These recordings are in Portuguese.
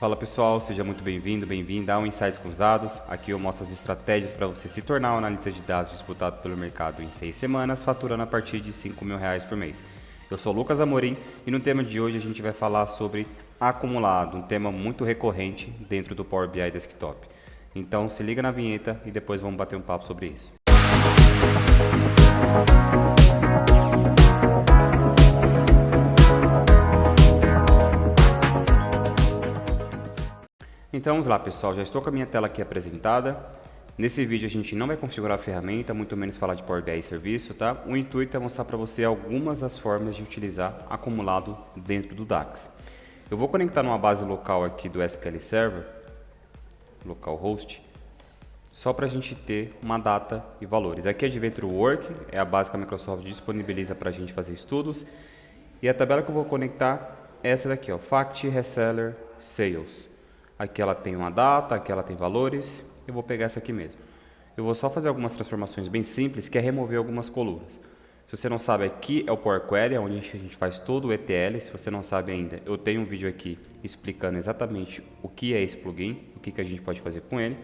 Fala pessoal, seja muito bem-vindo, bem-vinda ao Insights com os Dados. Aqui eu mostro as estratégias para você se tornar um analista de dados disputado pelo mercado em 6 semanas, faturando a partir de R$ 5.000 por mês. Eu sou o Lucas Amorim e no tema de hoje a gente vai falar sobre acumulado, um tema muito recorrente dentro do Power BI Desktop. Então se liga na vinheta e depois vamos bater um papo sobre isso. Então vamos lá pessoal, já estou com a minha tela aqui apresentada. Nesse vídeo a gente não vai configurar a ferramenta, muito menos falar de Power BI e serviço, tá? O intuito é mostrar para você algumas das formas de utilizar acumulado dentro do DAX. Eu vou conectar numa base local aqui do SQL Server, localhost, só para a gente ter uma data e valores. Aqui é de Work, é a base que a Microsoft disponibiliza para a gente fazer estudos. E a tabela que eu vou conectar é essa daqui, ó, Fact Reseller Sales. Aqui ela tem uma data, aqui ela tem valores. Eu vou pegar essa aqui mesmo. Eu vou só fazer algumas transformações bem simples, que é remover algumas colunas. Se você não sabe, aqui é o Power Query, onde a gente faz todo o ETL. Se você não sabe ainda, eu tenho um vídeo aqui explicando exatamente o que é esse plugin, o que a gente pode fazer com ele.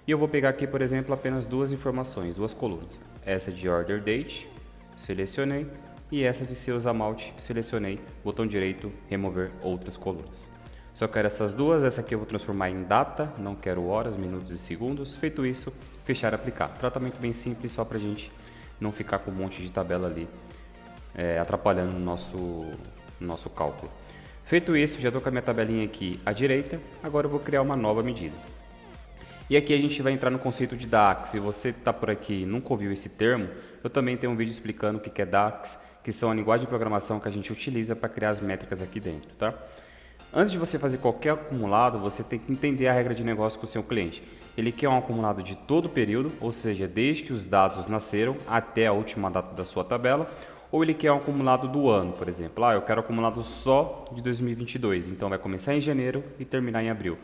E eu vou pegar aqui, por exemplo, apenas duas informações, duas colunas. Essa de Order Date, selecionei, e essa de Sales Amount, selecionei, botão direito, remover outras colunas. Só quero essas duas, essa aqui eu vou transformar em data, não quero horas, minutos e segundos. Feito isso, fechar e aplicar. Tratamento bem simples, só para a gente não ficar com um monte de tabela ali atrapalhando o nosso cálculo. Feito isso, já estou com a minha tabelinha aqui à direita, agora eu vou criar uma nova medida. E aqui a gente vai entrar no conceito de DAX. Se você está por aqui e nunca ouviu esse termo, eu também tenho um vídeo explicando o que é DAX, que são a linguagem de programação que a gente utiliza para criar as métricas aqui dentro, tá? Antes de você fazer qualquer acumulado, você tem que entender a regra de negócio com o seu cliente. Ele quer um acumulado de todo o período, ou seja, desde que os dados nasceram até a última data da sua tabela, ou ele quer um acumulado do ano, por exemplo. Eu quero acumulado só de 2022, então vai começar em janeiro e terminar em abril.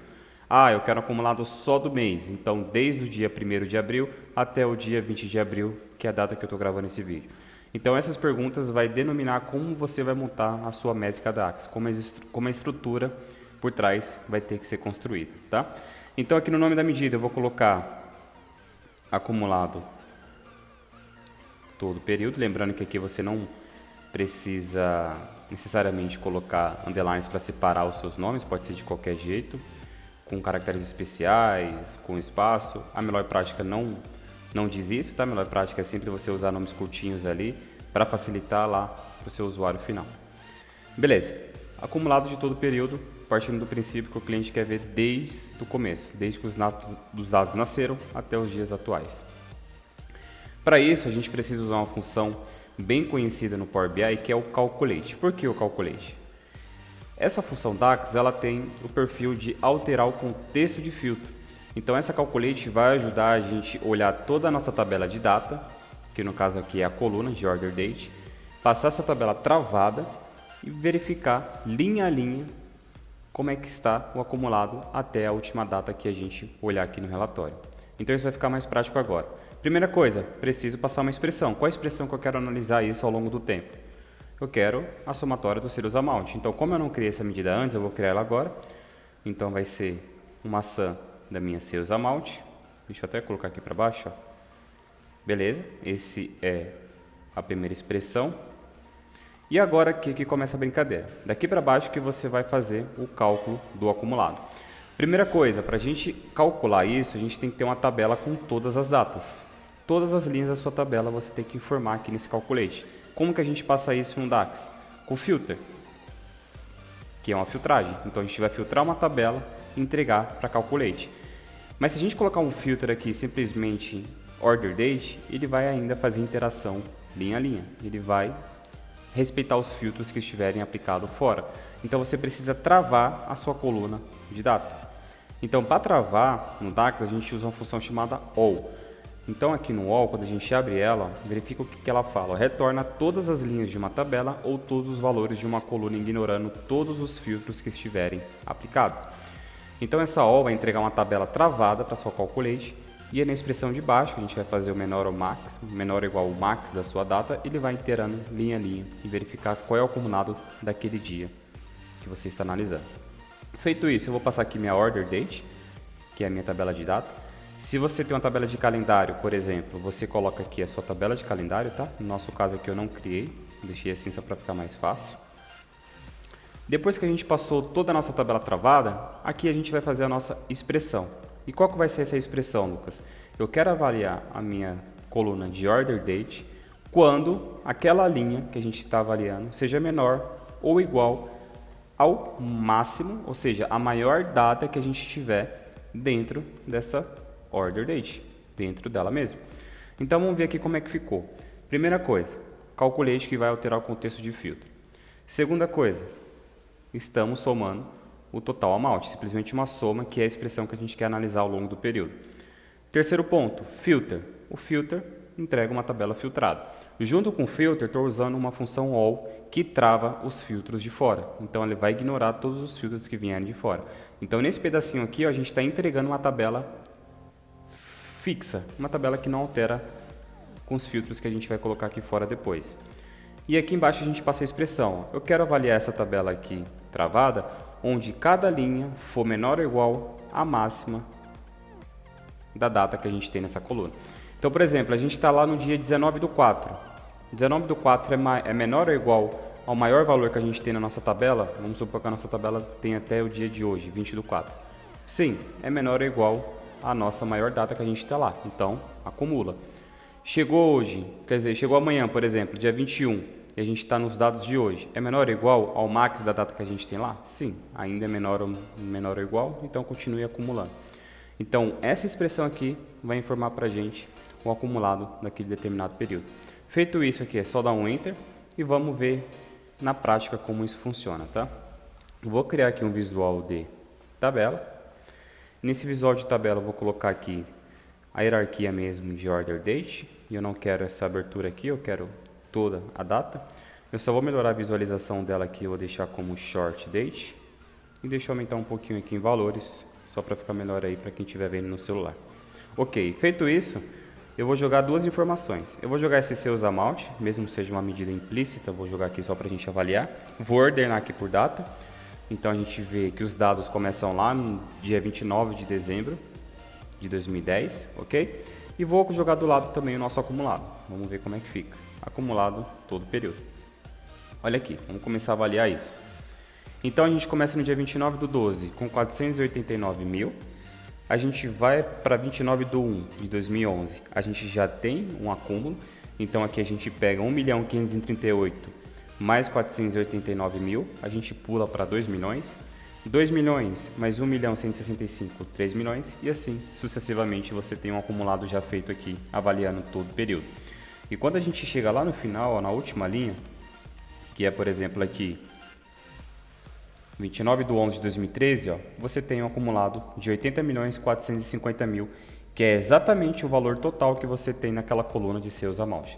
Eu quero acumulado só do mês, então desde o dia 1º de abril até o dia 20 de abril, que é a data que eu estou gravando esse vídeo. Então essas perguntas vai denominar como você vai montar a sua métrica DAX, como a estrutura por trás vai ter que ser construída, tá? Então aqui no nome da medida eu vou colocar acumulado todo o período, lembrando que aqui você não precisa necessariamente colocar underlines para separar os seus nomes, pode ser de qualquer jeito, com caracteres especiais, com espaço. A melhor prática não diz isso, tá? A melhor prática é sempre você usar nomes curtinhos ali para facilitar lá para o seu usuário final. Beleza, acumulado de todo o período, partindo do princípio que o cliente quer ver desde o começo, desde que os dados nasceram até os dias atuais. Para isso, a gente precisa usar uma função bem conhecida no Power BI, que é o Calculate. Por que o Calculate? Essa função DAX ela tem o perfil de alterar o contexto de filtro. Então essa Calculate vai ajudar a gente a olhar toda a nossa tabela de data, que no caso aqui é a coluna de Order Date, passar essa tabela travada e verificar linha a linha como é que está o acumulado até a última data que a gente olhar aqui no relatório. Então isso vai ficar mais prático agora. Primeira coisa, preciso passar uma expressão. Qual a expressão que eu quero analisar isso ao longo do tempo? Eu quero a somatória do Sales Amount. Então como eu não criei essa medida antes, eu vou criar ela agora. Então vai ser uma sum da minha Sales Amount. Deixa eu até colocar aqui para baixo, ó. Beleza, esse é a primeira expressão. E agora aqui que começa a brincadeira. Daqui para baixo que você vai fazer o cálculo do acumulado. Primeira coisa, para a gente calcular isso, a gente tem que ter uma tabela com todas as datas. Todas as linhas da sua tabela você tem que informar aqui nesse Calculate. Como que a gente passa isso no DAX? Com Filter, que é uma filtragem. Então a gente vai filtrar uma tabela e entregar para Calculate. Mas se a gente colocar um filtro aqui simplesmente Order Date, ele vai ainda fazer interação linha a linha. Ele vai respeitar os filtros que estiverem aplicados fora. Então você precisa travar a sua coluna de data. Então para travar no DAX a gente usa uma função chamada all. Então aqui no all, quando a gente abre ela, verifica o que ela fala. Retorna todas as linhas de uma tabela ou todos os valores de uma coluna, ignorando todos os filtros que estiverem aplicados. Então essa all vai entregar uma tabela travada para sua Calculate. E na expressão de baixo, que a gente vai fazer o menor ou max, menor ou igual ao max da sua data, ele vai iterando linha a linha e verificar qual é o acumulado daquele dia que você está analisando. Feito isso, eu vou passar aqui minha order date, que é a minha tabela de data. Se você tem uma tabela de calendário, por exemplo, você coloca aqui a sua tabela de calendário, tá? No nosso caso aqui eu não criei, deixei assim só para ficar mais fácil. Depois que a gente passou toda a nossa tabela travada, aqui a gente vai fazer a nossa expressão. E qual que vai ser essa expressão, Lucas? Eu quero avaliar a minha coluna de order date quando aquela linha que a gente está avaliando seja menor ou igual ao máximo, ou seja, a maior data que a gente tiver dentro dessa order date, dentro dela mesmo. Então vamos ver aqui como é que ficou. Primeira coisa, calculate que vai alterar o contexto de filtro. Segunda coisa, estamos somando o total amount, simplesmente uma soma, que é a expressão que a gente quer analisar ao longo do período. Terceiro ponto, filter. O filter entrega uma tabela filtrada. Junto com o filter, estou usando uma função all que trava os filtros de fora. Então, ele vai ignorar todos os filtros que vierem de fora. Então, nesse pedacinho aqui, ó, a gente está entregando uma tabela fixa, uma tabela que não altera com os filtros que a gente vai colocar aqui fora depois. E aqui embaixo a gente passa a expressão. Eu quero avaliar essa tabela aqui travada, onde cada linha for menor ou igual à máxima da data que a gente tem nessa coluna. Então, por exemplo, a gente está lá no dia 19/4. 19/4 é menor ou igual ao maior valor que a gente tem na nossa tabela. Vamos supor que a nossa tabela tem até o dia de hoje, 20/4. Sim, é menor ou igual à nossa maior data que a gente está lá. Então, acumula. Chegou hoje, quer dizer, chegou amanhã, por exemplo, dia 21, e a gente está nos dados de hoje. É menor ou igual ao max da data que a gente tem lá? Sim, ainda é menor ou igual, então continue acumulando. Então, essa expressão aqui vai informar para a gente o acumulado daquele determinado período. Feito isso aqui, é só dar um Enter e vamos ver na prática como isso funciona, tá? Vou criar aqui um visual de tabela. Nesse visual de tabela, eu vou colocar aqui a hierarquia mesmo de order date. E eu não quero essa abertura aqui, eu quero toda a data. Eu só vou melhorar a visualização dela aqui, eu vou deixar como short date. E deixa eu aumentar um pouquinho aqui em valores, só para ficar melhor aí para quem estiver vendo no celular. Ok, feito isso, eu vou jogar duas informações. Eu vou jogar esse sales amount, mesmo que seja uma medida implícita, vou jogar aqui só para a gente avaliar. Vou ordenar aqui por data. Então a gente vê que os dados começam lá no dia 29 de dezembro de 2010, ok? E vou jogar do lado também o nosso acumulado. Vamos ver como é que fica. Acumulado todo o período. Olha aqui, vamos começar a avaliar isso. Então a gente começa no dia 29/12 com 489 mil. A gente vai para 29/1 de 2011. A gente já tem um acúmulo. Então aqui a gente pega 1.538 mais 489 mil. A gente pula para 2 milhões. 2 milhões mais 1.165, 3 milhões. E assim sucessivamente você tem um acumulado já feito aqui, avaliando todo o período. E quando a gente chega lá no final, ó, na última linha, que é por exemplo aqui 29/11 de 2013, ó, você tem um acumulado de 80.450.000, que é exatamente o valor total que você tem naquela coluna de sales amount.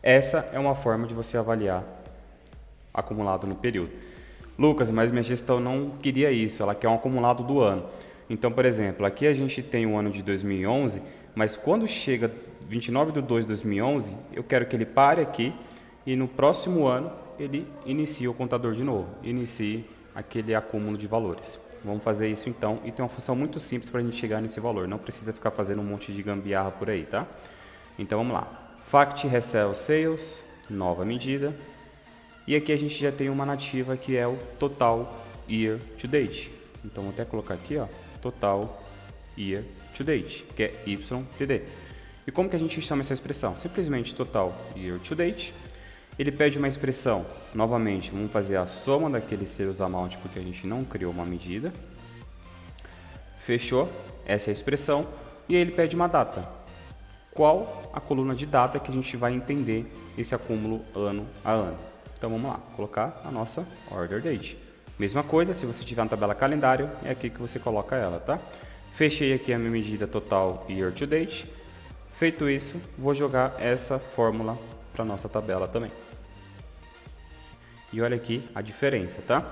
Essa é uma forma de você avaliar acumulado no período. Lucas, mas minha gestão não queria isso, ela quer um acumulado do ano. Então, por exemplo, aqui a gente tem o ano de 2011, mas quando chega 29/2 de 2011, eu quero que ele pare aqui e no próximo ano ele inicie o contador de novo, inicie aquele acúmulo de valores. Vamos fazer isso então, e tem uma função muito simples para a gente chegar nesse valor, não precisa ficar fazendo um monte de gambiarra por aí, tá? Então vamos lá, fact resell sales, nova medida, e aqui a gente já tem uma nativa que é o total year to date. Então vou até colocar aqui, ó, total year to date, que é YTD. E como que a gente chama essa expressão? Simplesmente total year to date. Ele pede uma expressão, novamente, vamos fazer a soma daquele sales amount, porque a gente não criou uma medida. Fechou? Essa é a expressão. E aí ele pede uma data. Qual a coluna de data que a gente vai entender esse acúmulo ano a ano? Então vamos lá, colocar a nossa order date. Mesma coisa, se você tiver na tabela calendário, é aqui que você coloca ela, tá? Fechei aqui a minha medida total year to date. Feito isso, vou jogar essa fórmula para nossa tabela também. E olha aqui a diferença, tá?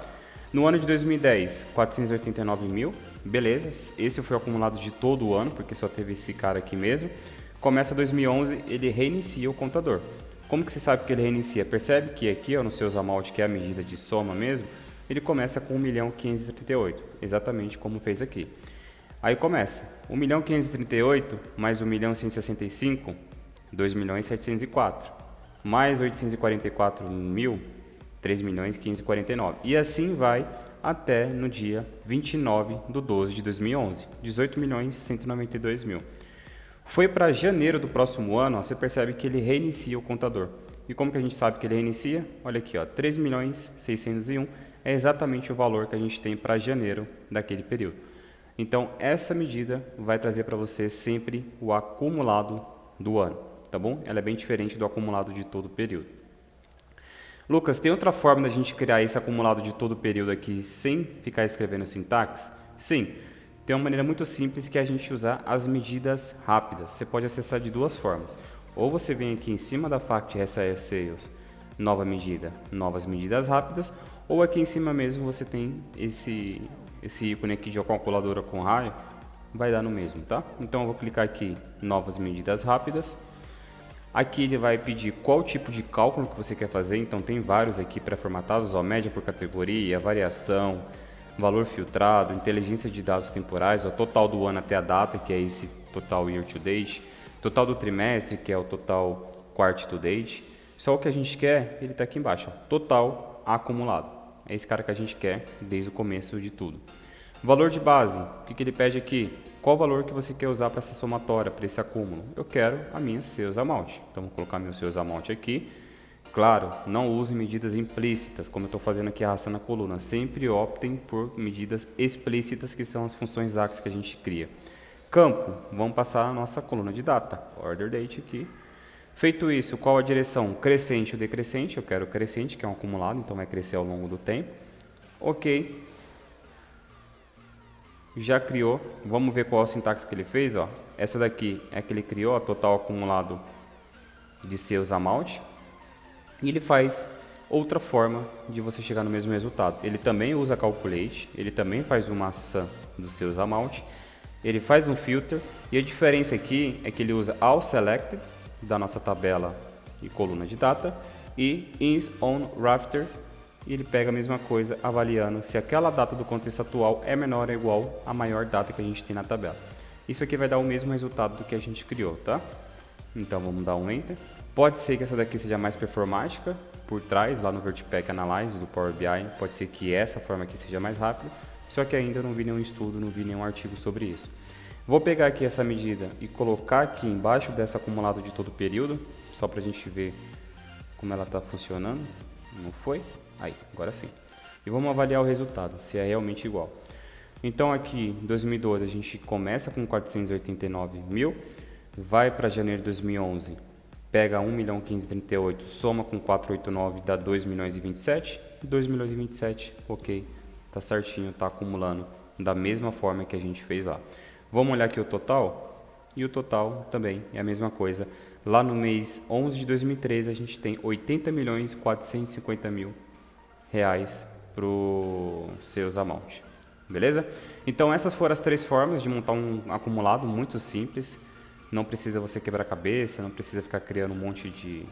No ano de 2010, 489 mil, beleza, esse foi o acumulado de todo o ano, porque só teve esse cara aqui mesmo. Começa 2011, ele reinicia o contador. Como que você sabe que ele reinicia? Percebe que aqui, ó, no sales amount, que é a medida de soma mesmo, ele começa com 1.538.000, exatamente como fez aqui. Aí começa 1.538.000 mais 1.165.000, 2.704.000, mais 844.000, 3.549.000. E assim vai até no dia 29/12/2011, 18.192.000. Foi para janeiro do próximo ano, ó, você percebe que ele reinicia o contador. E como que a gente sabe que ele reinicia? Olha aqui, ó, 3.601 é exatamente o valor que a gente tem para janeiro daquele período. Então, essa medida vai trazer para você sempre o acumulado do ano, tá bom? Ela é bem diferente do acumulado de todo o período. Lucas, tem outra forma da gente criar esse acumulado de todo o período aqui sem ficar escrevendo sintaxe? Sim, tem uma maneira muito simples que é a gente usar as medidas rápidas. Você pode acessar de duas formas. Ou você vem aqui em cima da FACT SAF Sales, nova medida, novas medidas rápidas, ou aqui em cima mesmo você tem esse ícone aqui de calculadora com raio, vai dar no mesmo, tá? Então eu vou clicar aqui, novas medidas rápidas. Aqui ele vai pedir qual tipo de cálculo que você quer fazer, então tem vários aqui pré-formatados, ó, média por categoria, variação, valor filtrado, inteligência de dados temporais, o total do ano até a data, que é esse total year to date, total do trimestre, que é o total quarter to date. Só o que a gente quer, ele está aqui embaixo, ó, total acumulado. É esse cara que a gente quer desde o começo de tudo. Valor de base, o que ele pede aqui? Qual o valor que você quer usar para essa somatória, para esse acúmulo? Eu quero a minha sales amount. Então, vou colocar meu sales amount aqui. Claro, não use medidas implícitas, como eu estou fazendo aqui arrastando a coluna. Sempre optem por medidas explícitas, que são as funções AXE que a gente cria. Campo, vamos passar a nossa coluna de data. Order date aqui. Feito isso, qual a direção? Crescente ou decrescente? Eu quero crescente, que é um acumulado, então vai crescer ao longo do tempo. Ok. Já criou, vamos ver qual é a sintaxe que ele fez, ó. Essa daqui é que ele criou, a total acumulado de sales amount, e ele faz outra forma de você chegar no mesmo resultado. Ele também usa calculate, ele também faz uma sum do sales amount, ele faz um filter, e a diferença aqui é que ele usa all selected da nossa tabela e coluna de data e is on rafter. E ele pega a mesma coisa, avaliando se aquela data do contexto atual é menor ou igual à maior data que a gente tem na tabela. Isso aqui vai dar o mesmo resultado do que a gente criou, tá? Então vamos dar um Enter. Pode ser que essa daqui seja mais performática, por trás, lá no Vertipack Analyze do Power BI, pode ser que essa forma aqui seja mais rápida, só que ainda não vi nenhum estudo, não vi nenhum artigo sobre isso. Vou pegar aqui essa medida e colocar aqui embaixo dessa acumulado de todo o período, só para a gente ver como ela está funcionando. Não foi? Aí, agora sim. E vamos avaliar o resultado, se é realmente igual. Então aqui, em 2012, a gente começa com 489.000, vai para janeiro de 2011, pega 1.538.000, soma com 489, dá 2.027.000, 2.027.000, ok, tá certinho, tá acumulando da mesma forma que a gente fez lá. Vamos olhar aqui o total, e o total também é a mesma coisa. Lá no mês 11 de 2013, a gente tem 80.450.000 reais para o seus amount, beleza? Então essas foram as três formas de montar um acumulado muito simples, não precisa você quebrar a cabeça, não precisa ficar criando um monte de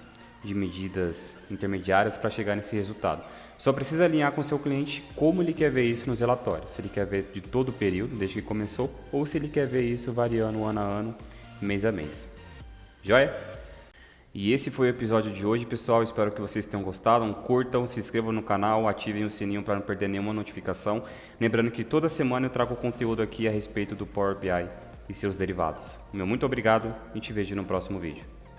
medidas intermediárias para chegar nesse resultado. Só precisa alinhar com o seu cliente como ele quer ver isso nos relatórios, se ele quer ver de todo o período, desde que começou, ou se ele quer ver isso variando ano a ano, mês a mês. Joia? E esse foi o episódio de hoje, pessoal. Espero que vocês tenham gostado. Curtam, se inscrevam no canal, ativem o sininho para não perder nenhuma notificação. Lembrando que toda semana eu trago conteúdo aqui a respeito do Power BI e seus derivados. Meu muito obrigado e te vejo no próximo vídeo.